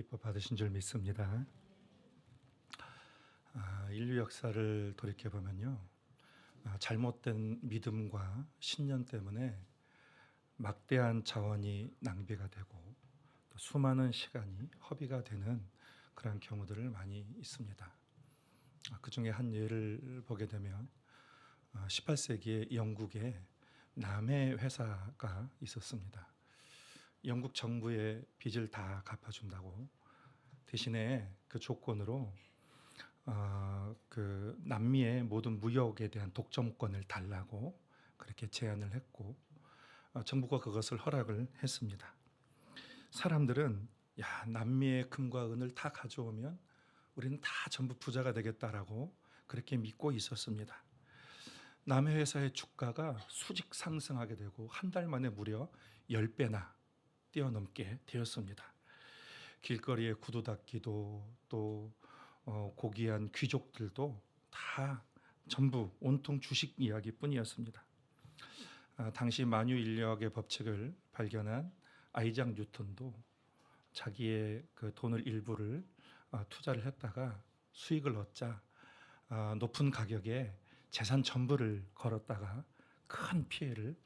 기뻐 받으신 줄 믿습니다. 인류 역사를 돌이켜 보면요, 잘못된 믿음과 신념 때문에 막대한 자원이 낭비가 되고 또 수많은 시간이 허비가 되는 그런 경우들을 많이 있습니다. 그 중에 한 예를 보게 되면 18세기에 영국에 남해 회사가 있었습니다. 영국 정부의 빚을 다 갚아준다고 대신에 그 조건으로 그 남미의 모든 무역에 대한 독점권을 달라고 그렇게 제안을 했고 정부가 그것을 허락을 했습니다. 사람들은 남미의 금과 은을 다 가져오면 우리는 다 전부 부자가 되겠다라고 그렇게 믿고 있었습니다. 남해 회사의 주가가 수직 상승하게 되고 한 달 만에 무려 10배나 뛰어넘게 되었습니다. 길거리에 구두 닦기도 또 고귀한 귀족들도 다 전부 온통 주식 이야기뿐이었습니다. 당시 만유인력의 법칙을 발견한 아이작 뉴턴도 자기의 그 돈을 일부를 투자를 했다가 수익을 얻자 높은 가격에 재산 전부를 걸었다가 큰 피해를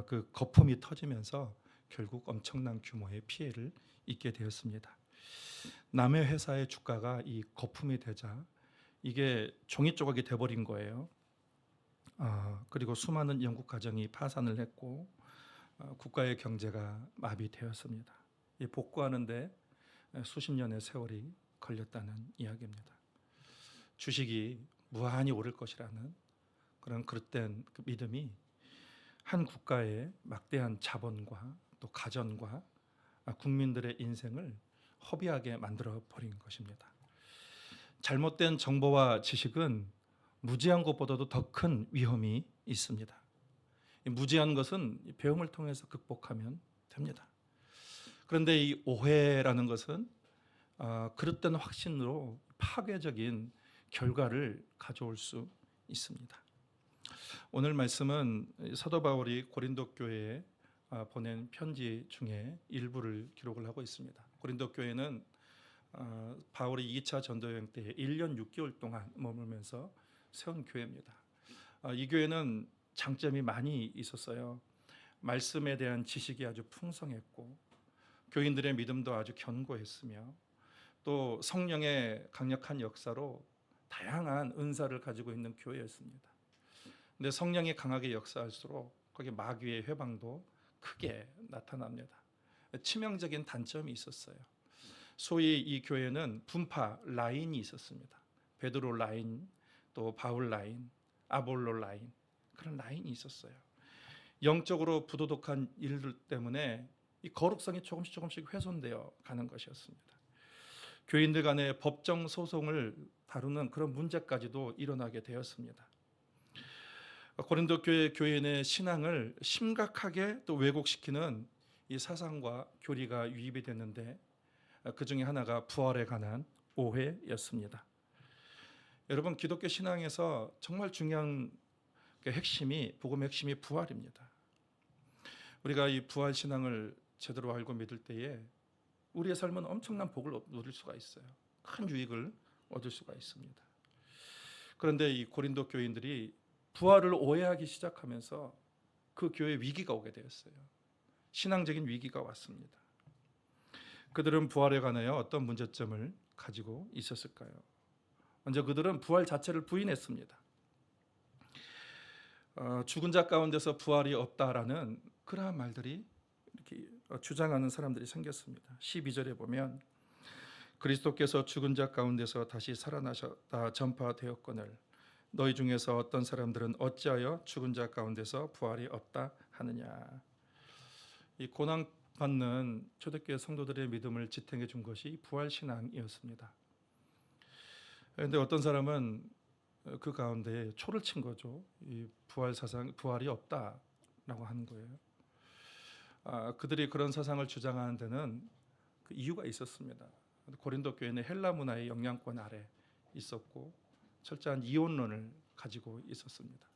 그 거품이 터지면서 결국 엄청난 규모의 피해를 입게 되었습니다. 남의 회사의 주가가 이 거품이 되자 이게 종이 조각이 돼버린 거예요. 그리고 수많은 영국 가정이 파산을 했고 국가의 경제가 마비되었습니다. 이 복구하는데 수십 년의 세월이 걸렸다는 이야기입니다. 주식이 무한히 오를 것이라는 그런 그릇된 그 믿음이 한 국가의 막대한 자본과 또 가전과 국민들의 인생을 허비하게 만들어 버린 것입니다. 잘못된 정보와 지식은 무지한 것보다도 더 큰 위험이 있습니다. 무지한 것은 배움을 통해서 극복하면 됩니다. 그런데 이 오해라는 것은 그릇된 확신으로 파괴적인 결과를 가져올 수 있습니다. 오늘 말씀은 사도 바울이 고린도 교회에 보낸 편지 중에 일부를 기록을 하고 있습니다. 고린도 교회는 바울이 2차 전도여행 때 1년 6개월 동안 머물면서 세운 교회입니다. 이 교회는 장점이 많이 있었어요. 말씀에 대한 지식이 아주 풍성했고 교인들의 믿음도 아주 견고했으며 또 성령의 강력한 역사로 다양한 은사를 가지고 있는 교회였습니다. 근데 성령이 강하게 역사할수록 거기 마귀의 회방도 크게 나타납니다. 치명적인 단점이 있었어요. 소위 이 교회는 분파 라인이 있었습니다. 베드로 라인, 또 바울 라인, 아볼로 라인, 그런 라인이 있었어요. 영적으로 부도덕한 일들 때문에 이 거룩성이 조금씩 훼손되어 가는 것이었습니다. 교인들 간의 법정 소송을 다루는 그런 문제까지도 일어나게 되었습니다. 고린도 교회 교인의 신앙을 심각하게 또 왜곡시키는 이 사상과 교리가 유입이 됐는데 그 중에 하나가 부활에 관한 오해였습니다. 여러분, 기독교 신앙에서 정말 중요한 핵심이 복음의 핵심이 부활입니다. 우리가 이 부활 신앙을 제대로 알고 믿을 때에 우리의 삶은 엄청난 복을 누릴 수가 있어요. 큰 유익을 얻을 수가 있습니다. 그런데 이 고린도 교인들이 부활을 오해하기 시작하면서 그 교회에 위기가 오게 되었어요. 신앙적인 위기가 왔습니다. 그들은 부활에 관하여 어떤 문제점을 가지고 있었을까요? 먼저 그들은 부활 자체를 부인했습니다. 죽은 자 가운데서 부활이 없다라는 그러한 말들이 이렇게 주장하는 사람들이 생겼습니다. 12절에 보면 그리스도께서 죽은 자 가운데서 다시 살아나셨다 전파되었거늘 너희 중에서 어떤 사람들은 어찌하여 죽은 자 가운데서 부활이 없다 하느냐. 이 고난 받는 초대교회 성도들의 믿음을 지탱해 준 것이 부활 신앙이었습니다. 그런데 어떤 사람은 그 가운데 초를 친 거죠. 이 부활 사상, 부활이 없다라고 하는 거예요. 그들이 그런 사상을 주장하는 데는 그 이유가 있었습니다. 고린도 교회는 헬라 문화의 영향권 아래 있었고 철저한 이혼론을 가지고 있었습니다.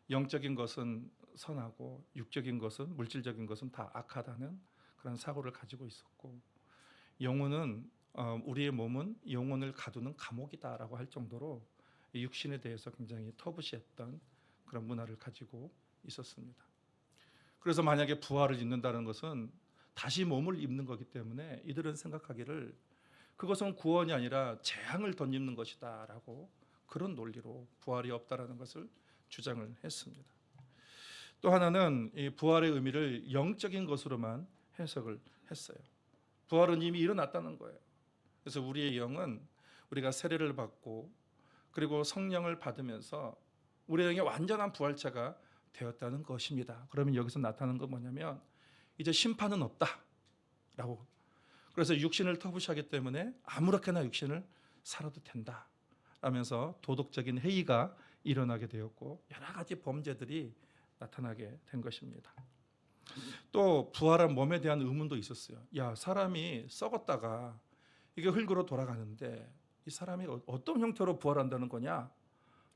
영적인 것은 선하고 육적인 것은 물질적인 것은 다 악하다는 그런 사고를 가지고 있었고 영혼은 우리의 몸은 영혼을 가두는 감옥이다라고 할 정도로 이 육신에 대해서 굉장히 터부시했던 그런 문화를 가지고 있었습니다. 그래서 만약에 부활을 입는다는 것은 다시 몸을 입는 거기 때문에 이들은 생각하기를 그것은 구원이 아니라 재앙을 덧입는 것이다라고 그런 논리로 부활이 없다라는 것을 주장을 했습니다. 또 하나는 이 부활의 의미를 영적인 것으로만 해석을 했어요. 부활은 이미 일어났다는 거예요. 그래서 우리의 영은 우리가 세례를 받고 그리고 성령을 받으면서 우리의 영의 완전한 부활체가 되었다는 것입니다. 그러면 여기서 나타나는 건 뭐냐면 이제 심판은 없다라고. 그래서 육신을 터부시하기 때문에 아무렇게나 육신을 살아도 된다 라면서 도덕적인 해이가 일어나게 되었고 여러 가지 범죄들이 나타나게 된 것입니다. 또 부활한 몸에 대한 의문도 있었어요. 야, 사람이 썩었다가 이게 흙으로 돌아가는데 이 사람이 어떤 형태로 부활한다는 거냐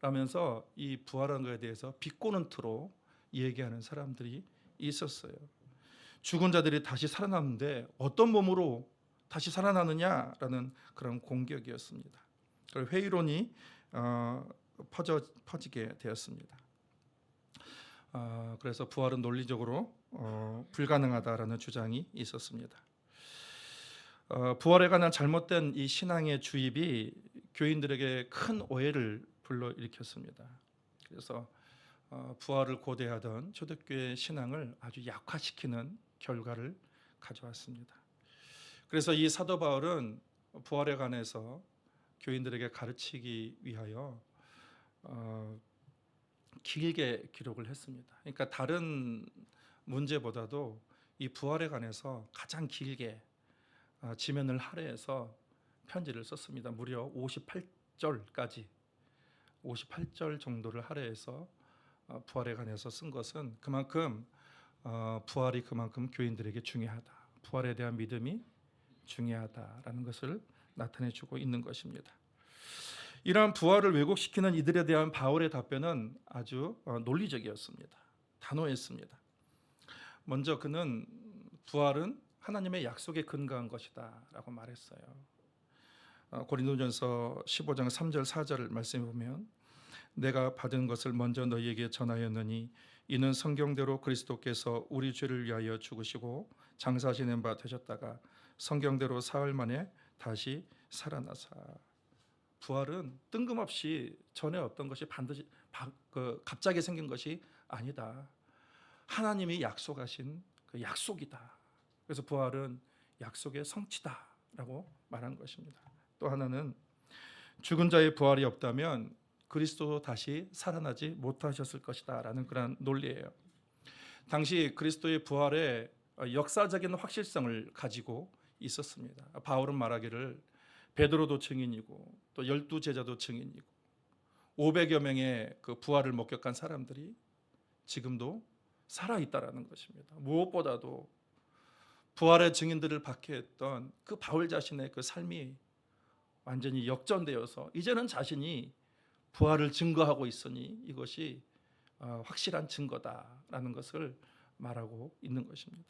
라면서 이 부활한 것에 대해서 비꼬는 투로 얘기하는 사람들이 있었어요. 죽은 자들이 다시 살아났는데 어떤 몸으로 다시 살아나느냐라는 그런 공격이었습니다. 회의론이 퍼지게 되었습니다. 그래서 부활은 논리적으로 불가능하다라는 주장이 있었습니다. 부활에 관한 잘못된 이 신앙의 주입이 교인들에게 큰 오해를 불러일으켰습니다. 그래서 부활을 고대하던 초대교회 신앙을 아주 약화시키는 결과를 가져왔습니다. 그래서 이 사도 바울은 부활에 관해서 교인들에게 가르치기 위하여 길게 기록을 했습니다. 그러니까 다른 문제보다도 이 부활에 관해서 가장 길게 지면을 할애해서 편지를 썼습니다. 무려 58절까지 58절 정도를 할애해서 부활에 관해서 쓴 것은 그만큼 부활이 그만큼 교인들에게 중요하다. 부활에 대한 믿음이 중요하다라는 것을 나타내주고 있는 것입니다. 이러한 부활을 왜곡시키는 이들에 대한 바울의 답변은 아주 논리적이었습니다. 단호했습니다. 먼저 그는 부활은 하나님의 약속에 근거한 것이다 라고 말했어요. 고린도전서 15장 3절 4절을 말씀해 보면 내가 받은 것을 먼저 너희에게 전하였느니 이는 성경대로 그리스도께서 우리 죄를 위하여 죽으시고 장사지낸 바 되셨다가 성경대로 사흘 만에 다시 살아나사. 부활은 뜬금없이 전에 어떤 것이 반드시 갑자기 생긴 것이 아니다. 하나님이 약속하신 그 약속이다. 그래서 부활은 약속의 성취다라고 말한 것입니다. 또 하나는 죽은 자의 부활이 없다면 그리스도도 다시 살아나지 못하셨을 것이다라는 그런 논리예요. 당시 그리스도의 부활에 역사적인 확실성을 가지고 있었습니다. 바울은 말하기를 베드로도 증인이고 또 12제자도 증인이고 500여 명의 그 부활을 목격한 사람들이 지금도 살아있다라는 것입니다. 무엇보다도 부활의 증인들을 박해했던 그 바울 자신의 그 삶이 완전히 역전되어서 이제는 자신이 부활을 증거하고 있으니 이것이 확실한 증거다라는 것을 말하고 있는 것입니다.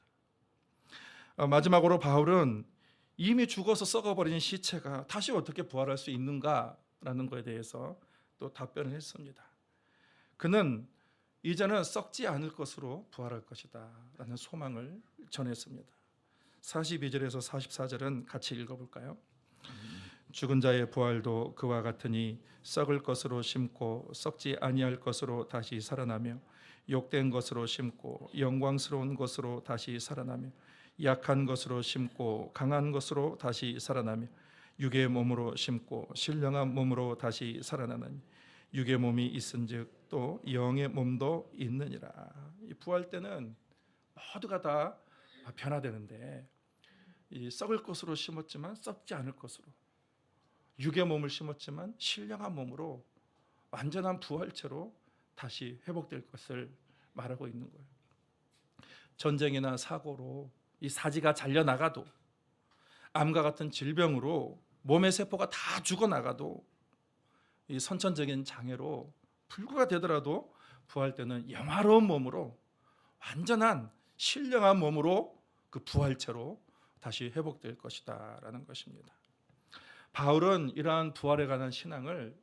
마지막으로 바울은 이미 죽어서 썩어버린 시체가 다시 어떻게 부활할 수 있는가라는 것에 대해서 또 답변을 했습니다. 그는 이제는 썩지 않을 것으로 부활할 것이다 라는 소망을 전했습니다. 42절에서 44절은 같이 읽어볼까요? 죽은 자의 부활도 그와 같으니 썩을 것으로 심고 썩지 아니할 것으로 다시 살아나며 욕된 것으로 심고 영광스러운 것으로 다시 살아나며 약한 것으로 심고 강한 것으로 다시 살아나며 육의 몸으로 심고 신령한 몸으로 다시 살아나는 육의 몸이 있은즉 또 영의 몸도 있느니라. 이 부활 때는 모두가 다 변화되는데 이 썩을 것으로 심었지만 썩지 않을 것으로 육의 몸을 심었지만 신령한 몸으로 완전한 부활체로 다시 회복될 것을 말하고 있는 거예요. 전쟁이나 사고로 이 사지가 잘려나가도 암과 같은 질병으로 몸의 세포가 다 죽어나가도 이 선천적인 장애로 불구가 되더라도 부활 때는 영화로운 몸으로 완전한 신령한 몸으로 그 부활체로 다시 회복될 것이다라는 것입니다. 바울은 이러한 부활에 관한 신앙을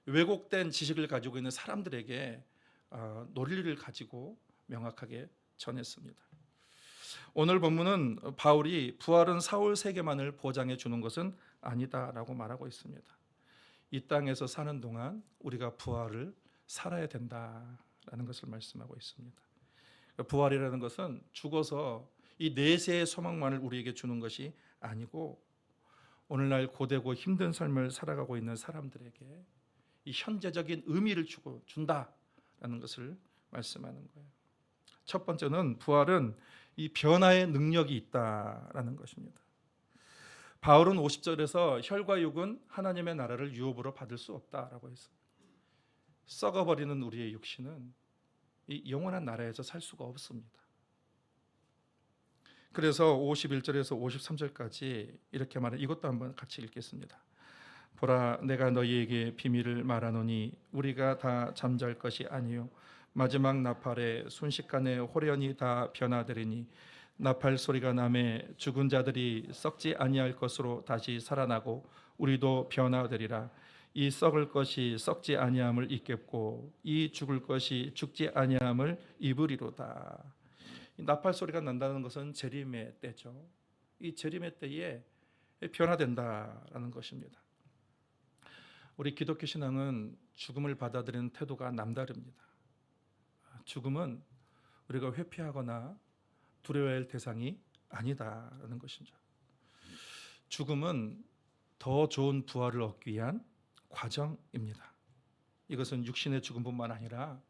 왜곡된 지식을 가지고 있는 사람들에게 논리를 가지고 명확하게 전했습니다. 오늘 본문은 바울이 부활은 사울 세계만을 보장해 주는 것은 아니다라고 말하고 있습니다. 이 땅에서 사는 동안 우리가 부활을 살아야 된다라는 것을 말씀하고 있습니다. 부활이라는 것은 죽어서 이 내세의 소망만을 우리에게 주는 것이 아니고 오늘날 고되고 힘든 삶을 살아가고 있는 사람들에게 이 현재적인 의미를 준다라는 것을 말씀하는 거예요. 첫 번째는 부활은 이 변화의 능력이 있다라는 것입니다. 바울은 50절에서 혈과 육은 하나님의 나라를 유업으로 받을 수 없다라고 했습니다. 썩어버리는 우리의 육신은 이 영원한 나라에서 살 수가 없습니다. 그래서 51절에서 53절까지 이렇게 말해, 이것도 한번 같이 읽겠습니다. 보라, 내가 너희에게 비밀을 말하노니 우리가 다 잠잘 것이 아니요 마지막 나팔에 순식간에 호련히 다 변화되리니 나팔 소리가 나매 죽은 자들이 썩지 아니할 것으로 다시 살아나고 우리도 변화되리라. 이 썩을 것이 썩지 아니함을 입겠고 이 죽을 것이 죽지 아니함을 입으리로다. 나팔 소리가 난다는 것은 재림의 때죠. 이 재림의 때에 변화된다라는 것입니다. 우리 기독교 신앙은 죽음을 받아들이는 태도가 남다릅니다. 죽음은 우리가 회피하거나 두려워해야 할 대상이 아니다라는 것이죠. 죽음은 더 좋은 부활을 얻기 위한 과정입니다. 이것은 육신의 죽음뿐만 아니라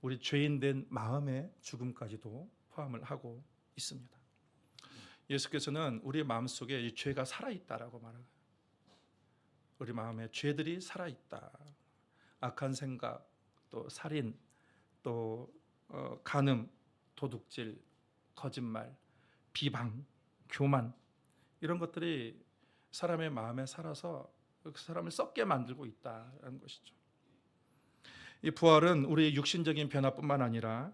우리 죄인된 마음의 죽음까지도 포함을 하고 있습니다. 예수께서는 우리 마음속에 이 죄가 살아있다라고 말해요. 우리 마음에 죄들이 살아있다. 악한 생각, 또 살인, 또 간음, 도둑질, 거짓말, 비방, 교만, 이런 것들이 사람의 마음에 살아서 그 사람을 썩게 만들고 있다는 것이죠. 이 부활은 우리의 육신적인 변화뿐만 아니라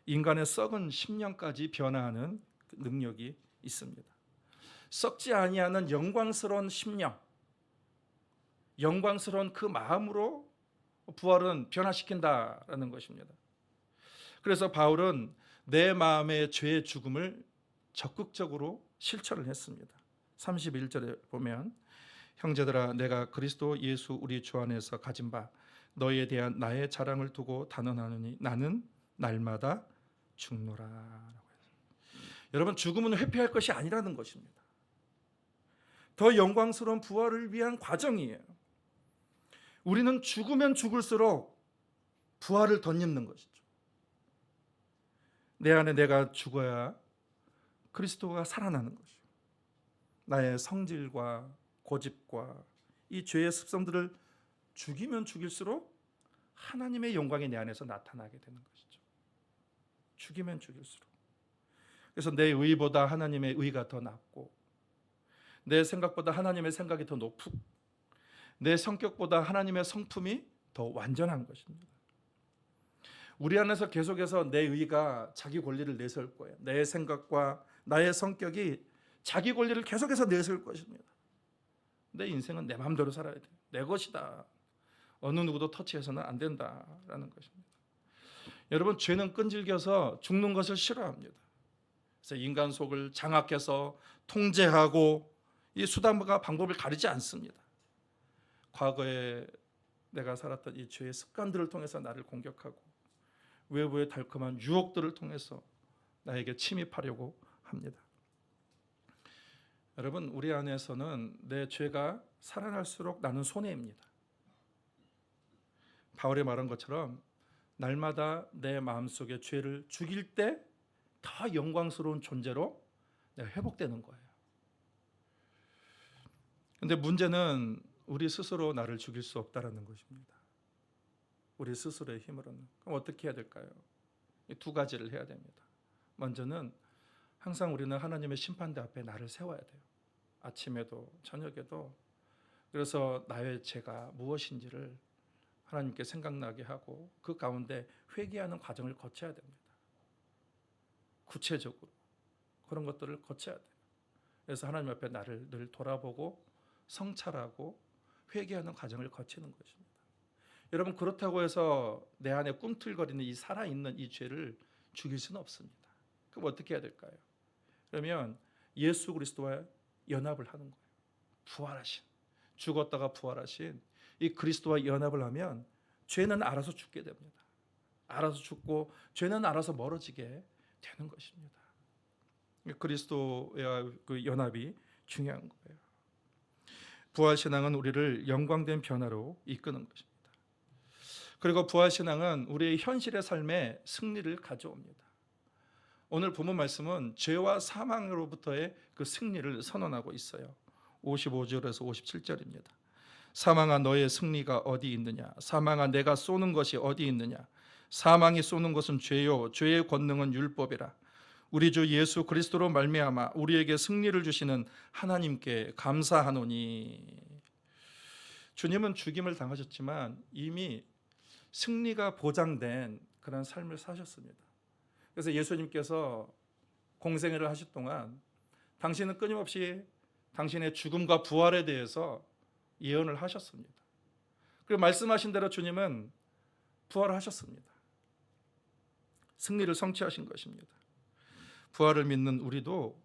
인간의 썩은 심령까지 변화하는 능력이 있습니다. 썩지 아니하는 영광스러운 심령, 영광스러운 그 마음으로 부활은 변화시킨다라는 것입니다. 그래서 바울은 내 마음의 죄의 죽음을 적극적으로 실천을 했습니다. 31절에 보면 형제들아, 내가 그리스도 예수 우리 주 안에서 가진 바 너희에 대한 나의 자랑을 두고 단언하노니 나는 날마다 죽노라. 여러분, 죽음은 회피할 것이 아니라는 것입니다. 더 영광스러운 부활을 위한 과정이에요. 우리는 죽으면 죽을수록 부활을 덧입는 것이죠. 내 안에 내가 죽어야 그리스도가 살아나는 것이죠. 나의 성질과 고집과 이 죄의 습성들을 죽이면 죽일수록 하나님의 영광이 내 안에서 나타나게 되는 것이죠. 죽이면 죽일수록. 그래서 내 의보다 하나님의 의가 더 낫고, 내 생각보다 하나님의 생각이 더 높고, 내 성격보다 하나님의 성품이 더 완전한 것입니다. 우리 안에서 계속해서 내 의가 자기 권리를 내세울 거예요. 내 생각과 나의 성격이 자기 권리를 계속해서 내세울 것입니다. 내 인생은 내 마음대로 살아야 돼요. 내 것이다. 어느 누구도 터치해서는 안 된다라는 것입니다. 여러분, 죄는 끈질겨서 죽는 것을 싫어합니다. 그래서 인간 속을 장악해서 통제하고 이 수단과 방법을 가리지 않습니다. 과거에 내가 살았던 이 죄의 습관들을 통해서 나를 공격하고 외부의 달콤한 유혹들을 통해서 나에게 침입하려고 합니다. 여러분, 우리 안에서는 내 죄가 살아날수록 나는 손해입니다. 바울이 말한 것처럼 날마다 내 마음속에 죄를 죽일 때 더 영광스러운 존재로 내가 회복되는 거예요. 그런데 문제는 우리 스스로 나를 죽일 수 없다는 것입니다. 우리 스스로의 힘으로는. 그럼 어떻게 해야 될까요? 이 두 가지를 해야 됩니다. 먼저는 항상 우리는 하나님의 심판대 앞에 나를 세워야 돼요. 아침에도 저녁에도. 그래서 나의 죄가 무엇인지를 하나님께 생각나게 하고 그 가운데 회개하는 과정을 거쳐야 됩니다. 구체적으로 그런 것들을 거쳐야 돼요. 그래서 하나님 앞에 나를 늘 돌아보고 성찰하고 회개하는 과정을 거치는 것입니다. 여러분, 그렇다고 해서 내 안에 꿈틀거리는 이 살아있는 이 죄를 죽일 수는 없습니다. 그럼 어떻게 해야 될까요? 그러면 예수 그리스도와 연합을 하는 거예요. 부활하신, 죽었다가 부활하신 이 그리스도와 연합을 하면 죄는 알아서 죽게 됩니다. 알아서 죽고 죄는 알아서 멀어지게 되는 것입니다. 그리스도와 그 연합이 중요한 거예요. 부활신앙은 우리를 영광된 변화로 이끄는 것입니다. 그리고 부활신앙은 우리의 현실의 삶에 승리를 가져옵니다. 오늘 본문 말씀은 죄와 사망으로부터의 그 승리를 선언하고 있어요. 55절에서 57절입니다. 사망아 너의 승리가 어디 있느냐? 사망아 내가 쏘는 것이 어디 있느냐? 사망이 쏘는 것은 죄요 죄의 권능은 율법이라. 우리 주 예수 그리스도로 말미암아 우리에게 승리를 주시는 하나님께 감사하노니. 주님은 죽임을 당하셨지만 이미 승리가 보장된 그런 삶을 사셨습니다. 그래서 예수님께서 공생애를 하실 동안 당신은 끊임없이 당신의 죽음과 부활에 대해서 예언을 하셨습니다. 그리고 말씀하신 대로 주님은 부활하셨습니다. 승리를 성취하신 것입니다. 부활을 믿는 우리도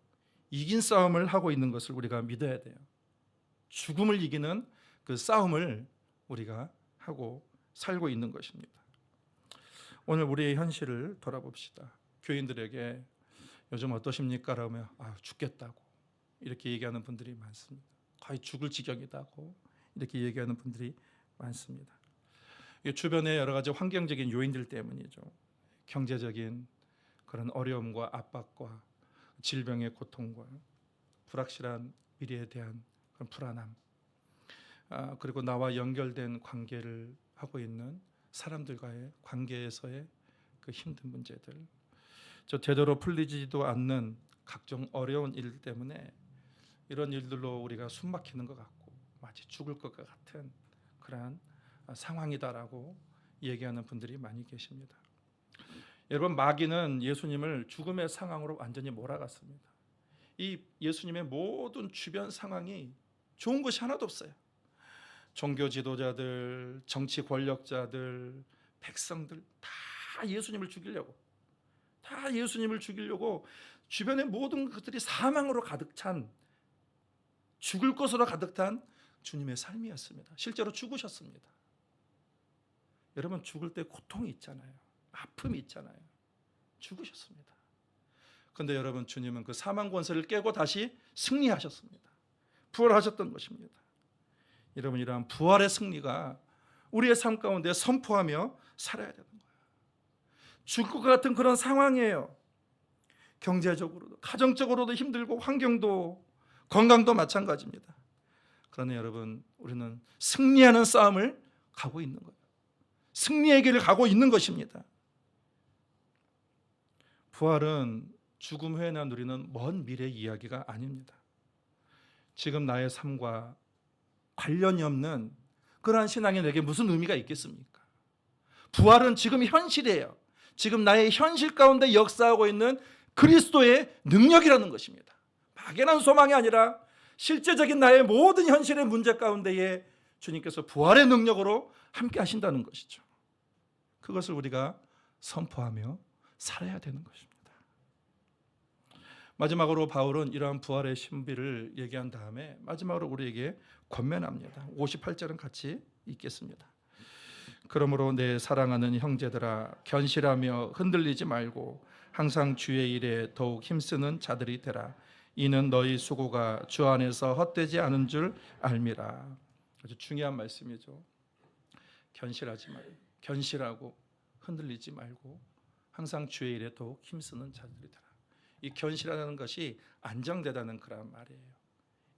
이긴 싸움을 하고 있는 것을 우리가 믿어야 돼요. 죽음을 이기는 그 싸움을 우리가 하고 살고 있는 것입니다. 오늘 우리의 현실을 돌아봅시다. 교인들에게 요즘 어떠십니까? 라면 죽겠다고 이렇게 얘기하는 분들이 많습니다. 거의 죽을 지경이다고 이렇게 얘기하는 분들이 많습니다. 주변의 여러 가지 환경적인 요인들 때문이죠. 경제적인 그런 어려움과 압박과 질병의 고통과 불확실한 미래에 대한 그런 불안함, 그리고 나와 연결된 관계를 하고 있는 사람들과의 관계에서의 그 힘든 문제들, 제대로 풀리지도 않는 각종 어려운 일 때문에 이런 일들로 우리가 숨막히는 것 같고 마치 죽을 것 같은 그러한 상황이다라고 얘기하는 분들이 많이 계십니다. 여러분, 마귀는 예수님을 죽음의 상황으로 완전히 몰아갔습니다. 이 예수님의 모든 주변 상황이 좋은 것이 하나도 없어요. 종교 지도자들, 정치 권력자들, 백성들 다 예수님을 죽이려고, 주변의 모든 것들이 사망으로 가득 찬, 죽을 것으로 가득 찬 주님의 삶이었습니다. 실제로 죽으셨습니다. 여러분, 죽을 때 고통이 있잖아요. 아픔이 있잖아요. 죽으셨습니다. 그런데 여러분, 주님은 그 사망 권세를 깨고 다시 승리하셨습니다. 부활하셨던 것입니다. 여러분, 이러한 부활의 승리가 우리의 삶 가운데 선포하며 살아야 되는 거예요. 죽을 것 같은 그런 상황이에요. 경제적으로도, 가정적으로도 힘들고, 환경도, 건강도 마찬가지입니다. 그러나 여러분, 우리는 승리하는 싸움을 가고 있는 거예요. 승리의 길을 가고 있는 것입니다. 부활은 죽음 후에나 누리는 먼 미래 이야기가 아닙니다. 지금 나의 삶과 관련이 없는 그러한 신앙이 내게 무슨 의미가 있겠습니까? 부활은 지금 현실이에요. 지금 나의 현실 가운데 역사하고 있는 그리스도의 능력이라는 것입니다. 막연한 소망이 아니라 실제적인 나의 모든 현실의 문제 가운데에 주님께서 부활의 능력으로 함께 하신다는 것이죠. 그것을 우리가 선포하며 살아야 되는 것입니다. 마지막으로 바울은 이러한 부활의 신비를 얘기한 다음에 마지막으로 우리에게 권면합니다. 58절은 같이 읽겠습니다. 그러므로 내 사랑하는 형제들아, 견실하며 흔들리지 말고 항상 주의 일에 더욱 힘쓰는 자들이 되라. 이는 너희 수고가 주 안에서 헛되지 않은 줄 알미라. 아주 중요한 말씀이죠. 견실하고 흔들리지 말고 항상 주의 일에 더욱 힘쓰는 자들이 되라. 이 견실하다는 것이 안정되다는 그런 말이에요.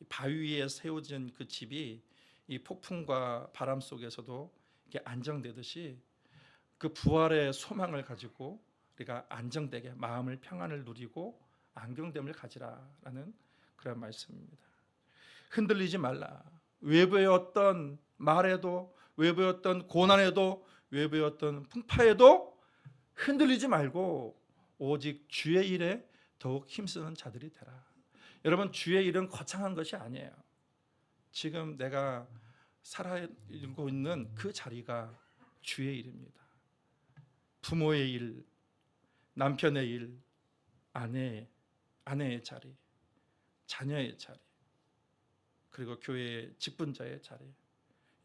바위 위에 세워진 그 집이 이 폭풍과 바람 속에서도 이렇게 안정되듯이 그 부활의 소망을 가지고 우리가 안정되게 마음을 평안을 누리고 안정됨을 가지라라는 그런 말씀입니다. 흔들리지 말라. 외부의 어떤 말에도, 외부의 어떤 고난에도, 외부의 어떤 풍파에도 흔들리지 말고 오직 주의 일에 더욱 힘쓰는 자들이 되라. 여러분, 주의 일은 거창한 것이 아니에요. 지금 내가 살아있고 있는 그 자리가 주의 일입니다. 부모의 일, 남편의 일, 아내의 자리, 자녀의 자리, 그리고 교회의 직분자의 자리,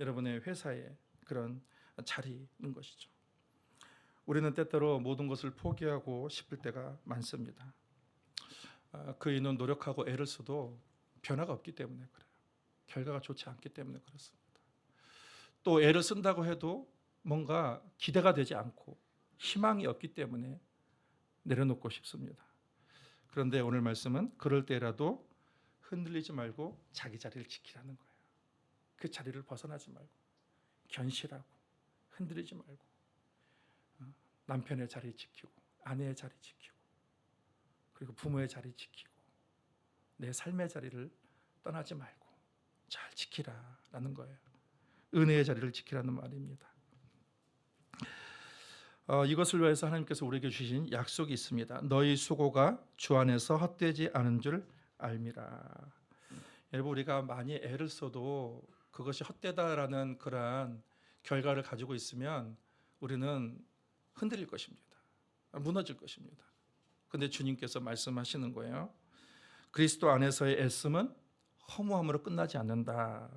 여러분의 회사의 그런 자리인 것이죠. 우리는 때때로 모든 것을 포기하고 싶을 때가 많습니다. 그 이유는 노력하고 애를 써도 변화가 없기 때문에 그래요. 결과가 좋지 않기 때문에 그렇습니다. 또 애를 쓴다고 해도 뭔가 기대가 되지 않고 희망이 없기 때문에 내려놓고 싶습니다. 그런데 오늘 말씀은 그럴 때라도 흔들리지 말고 자기 자리를 지키라는 거예요. 그 자리를 벗어나지 말고 견실하고 흔들리지 말고 남편의 자리 지키고 아내의 자리 지키고 그리고 부모의 자리 지키고 내 삶의 자리를 떠나지 말고 잘 지키라라는 거예요. 은혜의 자리를 지키라는 말입니다. 이것을 위해서 하나님께서 우리에게 주신 약속이 있습니다. 너희 수고가 주 안에서 헛되지 않은 줄 알미라. 여러분, 우리가 많이 애를 써도 그것이 헛되다라는 그러한 결과를 가지고 있으면 우리는 흔들릴 것입니다. 무너질 것입니다. 그런데 주님께서 말씀하시는 거예요. 그리스도 안에서의 애씀은 허무함으로 끝나지 않는다.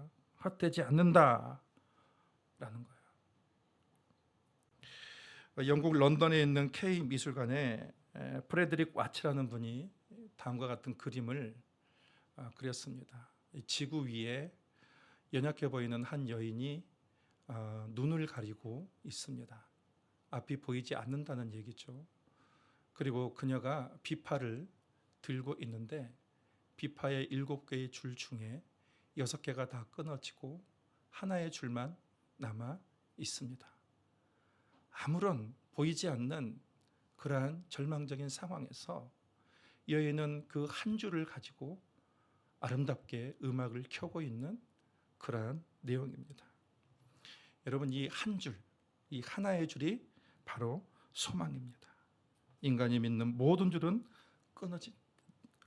헛되지 않는다. 라는 거예요. 영국 런던에 있는 K 미술관에 프레드릭 와츠라는 분이 다음과 같은 그림을 그렸습니다. 지구 위에 연약해 보이는 한 여인이 눈을 가리고 있습니다. 앞이 보이지 않는다는 얘기죠. 그리고 그녀가 비파를 들고 있는데 비파의 7개의 줄 중에 6개가 다 끊어지고 하나의 줄만 남아 있습니다. 아무런 보이지 않는 그러한 절망적인 상황에서 여인은 그 한 줄을 가지고 아름답게 음악을 켜고 있는 그러한 내용입니다. 여러분, 이 한 줄, 이 하나의 줄이 바로 소망입니다. 인간이 믿는 모든 줄은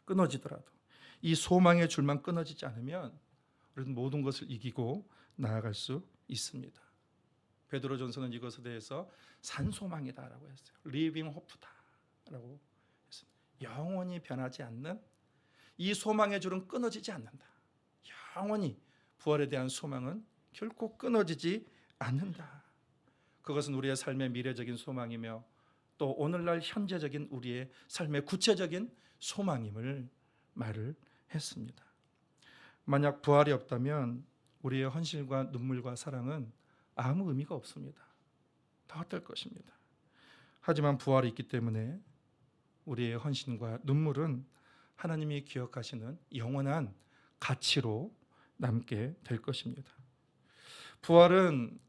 끊어지더라도 이 소망의 줄만 끊어지지 않으면 우리는 모든 것을 이기고 나아갈 수 있습니다. 베드로전서는 이것에 대해서 산소망이다라고 했어요. 리빙 호프다라고 했습니다. 영원히 변하지 않는 이 소망의 줄은 끊어지지 않는다. 영원히 부활에 대한 소망은 결코 끊어지지 않는다. 그것은 우리의 삶의 미래적인 소망이며 또 오늘날 현재적인 우리의 삶의 구체적인 소망임을 말을 했습니다. 만약 부활이 없다면 우리의 헌신과 눈물과 사랑은 아무 의미가 없습니다. 다 헛될 것입니다. 하지만 부활이 있기 때문에 우리의 헌신과 눈물은 하나님이 기억하시는 영원한 가치로 남게 될 것입니다. 부활은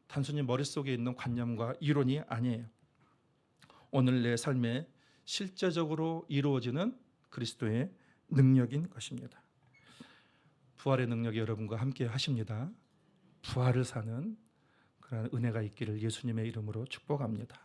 단순히 머릿속에 있는 관념과 이론이 아니에요. 오늘 내 삶에 실제적으로 이루어지는 그리스도의 능력인 것입니다. 부활의 능력이 여러분과 함께 하십니다. 부활을 사는 그런 은혜가 있기를 예수님의 이름으로 축복합니다.